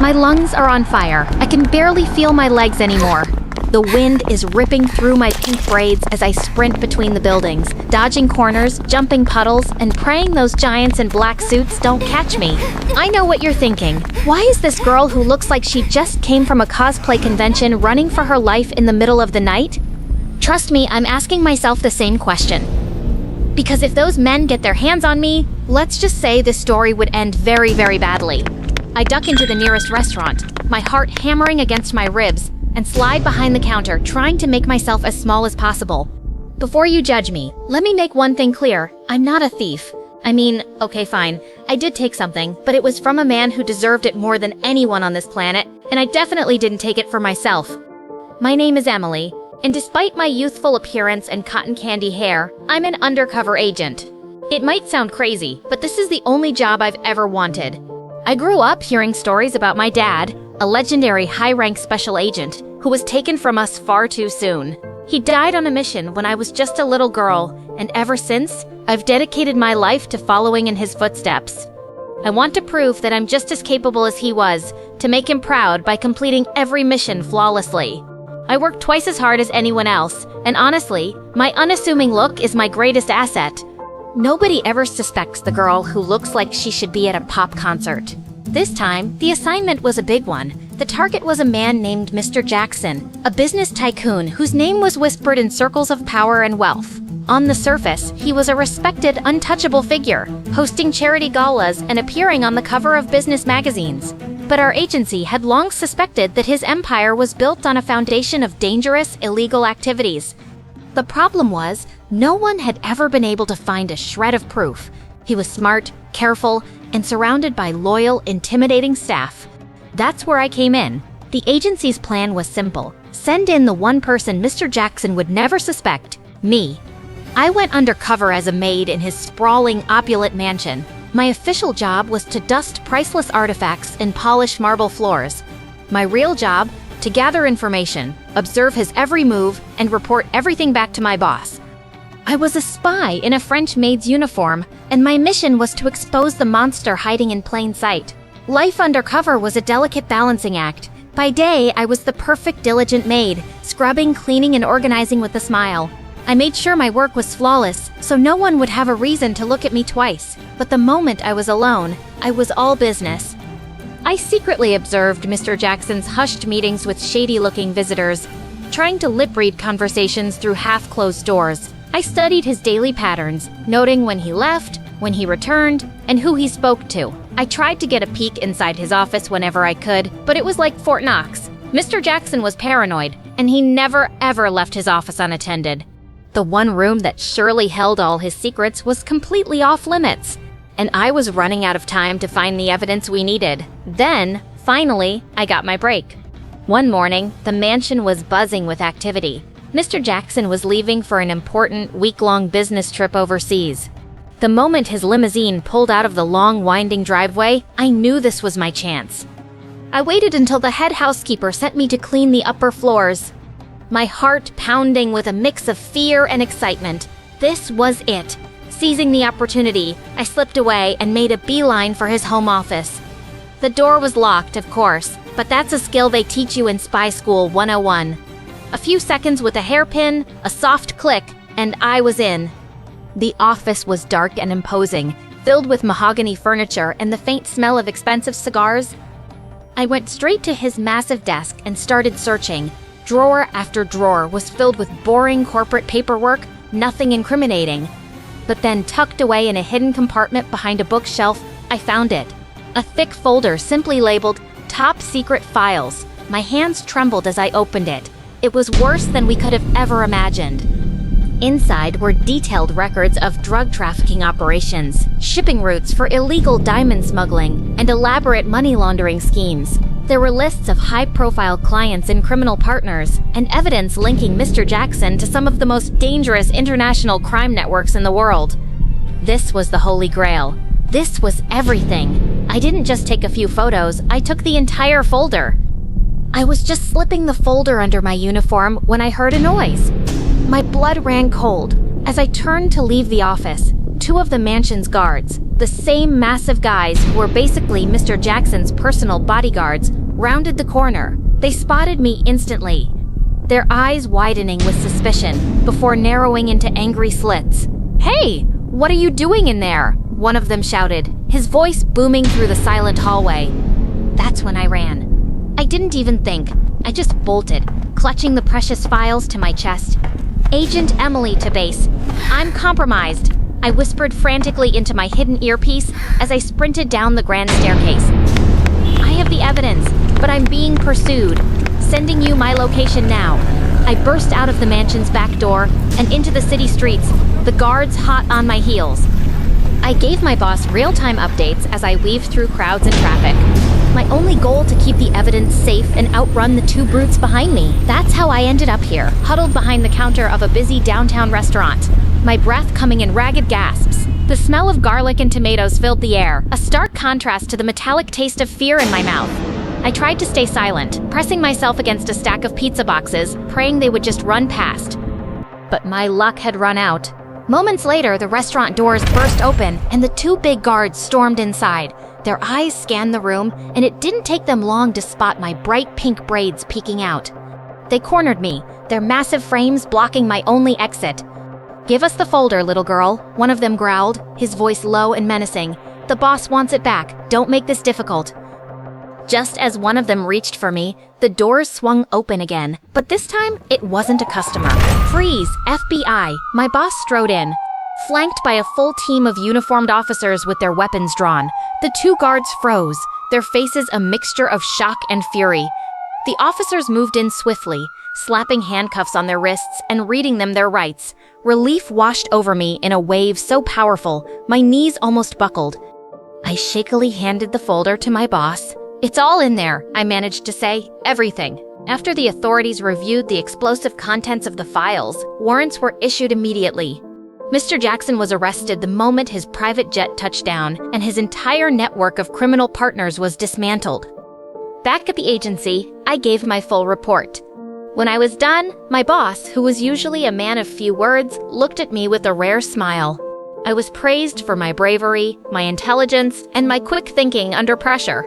My lungs are on fire. I can barely feel my legs anymore. The wind is ripping through my pink braids as I sprint between the buildings, dodging corners, jumping puddles, and praying those giants in black suits don't catch me. I know what you're thinking. Why is this girl who looks like she just came from a cosplay convention running for her life in the middle of the night? Trust me, I'm asking myself the same question. Because if those men get their hands on me, let's just say this story would end very, very badly. I duck into the nearest restaurant, my heart hammering against my ribs, and slide behind the counter, trying to make myself as small as possible. Before you judge me, let me make one thing clear. I'm not a thief. I mean, okay, fine. I did take something, but it was from a man who deserved it more than anyone on this planet, and I definitely didn't take it for myself. My name is Emily, and despite my youthful appearance and cotton candy hair, I'm an undercover agent. It might sound crazy, but this is the only job I've ever wanted. I grew up hearing stories about my dad, a legendary high-rank special agent who was taken from us far too soon. He died on a mission when I was just a little girl, and ever since, I've dedicated my life to following in his footsteps. I want to prove that I'm just as capable as he was, to make him proud by completing every mission flawlessly. I work twice as hard as anyone else, and honestly, my unassuming look is my greatest asset. Nobody ever suspects the girl who looks like she should be at a pop concert. This time, the assignment was a big one. The target was a man named Mr. Jackson, a business tycoon whose name was whispered in circles of power and wealth. On the surface, he was a respected, untouchable figure, hosting charity galas and appearing on the cover of business magazines. But our agency had long suspected that his empire was built on a foundation of dangerous, illegal activities. The problem was, no one had ever been able to find a shred of proof. He was smart, careful, and surrounded by loyal, intimidating staff. That's where I came in. The agency's plan was simple. Send in the one person Mr. Jackson would never suspect, me. I went undercover as a maid in his sprawling, opulent mansion. My official job was to dust priceless artifacts and polish marble floors. My real job, to gather information, observe his every move, and report everything back to my boss. I was a spy in a French maid's uniform, and my mission was to expose the monster hiding in plain sight. Life undercover was a delicate balancing act. By day, I was the perfect diligent maid, scrubbing, cleaning, and organizing with a smile. I made sure my work was flawless, so no one would have a reason to look at me twice. But the moment I was alone, I was all business. I secretly observed Mr. Jackson's hushed meetings with shady-looking visitors, trying to lip-read conversations through half-closed doors. I studied his daily patterns, noting when he left, when he returned, and who he spoke to. I tried to get a peek inside his office whenever I could, but it was like Fort Knox. Mr. Jackson was paranoid, and he never ever left his office unattended. The one room that surely held all his secrets was completely off-limits, and I was running out of time to find the evidence we needed. Then, finally, I got my break. One morning, the mansion was buzzing with activity. Mr. Jackson was leaving for an important, week-long business trip overseas. The moment his limousine pulled out of the long, winding driveway, I knew this was my chance. I waited until the head housekeeper sent me to clean the upper floors, my heart pounding with a mix of fear and excitement. This was it. Seizing the opportunity, I slipped away and made a beeline for his home office. The door was locked, of course, but that's a skill they teach you in Spy School 101. A few seconds with a hairpin, a soft click, and I was in. The office was dark and imposing, filled with mahogany furniture and the faint smell of expensive cigars. I went straight to his massive desk and started searching. Drawer after drawer was filled with boring corporate paperwork, nothing incriminating. But then, tucked away in a hidden compartment behind a bookshelf, I found it. A thick folder simply labeled Top Secret Files. My hands trembled as I opened it. It was worse than we could have ever imagined. Inside were detailed records of drug trafficking operations, shipping routes for illegal diamond smuggling, and elaborate money laundering schemes. There were lists of high-profile clients and criminal partners, and evidence linking Mr. Jackson to some of the most dangerous international crime networks in the world. This was the Holy Grail. This was everything. I didn't just take a few photos, I took the entire folder. I was just slipping the folder under my uniform when I heard a noise. My blood ran cold. As I turned to leave the office, two of the mansion's guards, the same massive guys who were basically Mr. Jackson's personal bodyguards, rounded the corner. They spotted me instantly, their eyes widening with suspicion before narrowing into angry slits. "Hey, what are you doing in there?" one of them shouted, his voice booming through the silent hallway. That's when I ran. I didn't even think. I just bolted, clutching the precious files to my chest. "Agent Emily to base. I'm compromised," I whispered frantically into my hidden earpiece as I sprinted down the grand staircase. "I have the evidence, but I'm being pursued. Sending you my location now." I burst out of the mansion's back door and into the city streets, the guards hot on my heels. I gave my boss real-time updates as I weaved through crowds and traffic. My only goal to keep the evidence safe and outrun the two brutes behind me. That's how I ended up here, huddled behind the counter of a busy downtown restaurant, my breath coming in ragged gasps. The smell of garlic and tomatoes filled the air, a stark contrast to the metallic taste of fear in my mouth. I tried to stay silent, pressing myself against a stack of pizza boxes, praying they would just run past. But my luck had run out. Moments later, the restaurant doors burst open and the two big guards stormed inside. Their eyes scanned the room, and it didn't take them long to spot my bright pink braids peeking out. They cornered me, their massive frames blocking my only exit. "Give us the folder, little girl," one of them growled, his voice low and menacing. "The boss wants it back. Don't make this difficult." Just as one of them reached for me, the doors swung open again. But this time, it wasn't a customer. "Freeze, FBI!" My boss strode in, flanked by a full team of uniformed officers with their weapons drawn. The two guards froze, their faces a mixture of shock and fury. The officers moved in swiftly, slapping handcuffs on their wrists and reading them their rights. Relief washed over me in a wave so powerful, my knees almost buckled. I shakily handed the folder to my boss. "It's all in there," I managed to say. "Everything." After the authorities reviewed the explosive contents of the files, warrants were issued immediately. Mr. Jackson was arrested the moment his private jet touched down, and his entire network of criminal partners was dismantled. Back at the agency, I gave my full report. When I was done, my boss, who was usually a man of few words, looked at me with a rare smile. I was praised for my bravery, my intelligence, and my quick thinking under pressure.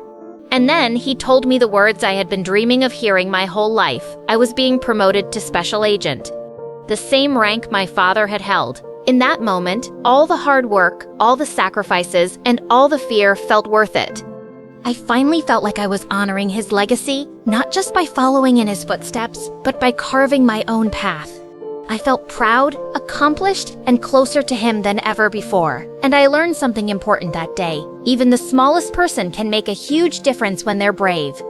And then he told me the words I had been dreaming of hearing my whole life. I was being promoted to special agent, the same rank my father had held. In that moment, all the hard work, all the sacrifices, and all the fear felt worth it. I finally felt like I was honoring his legacy, not just by following in his footsteps, but by carving my own path. I felt proud, accomplished, and closer to him than ever before. And I learned something important that day. Even the smallest person can make a huge difference when they're brave.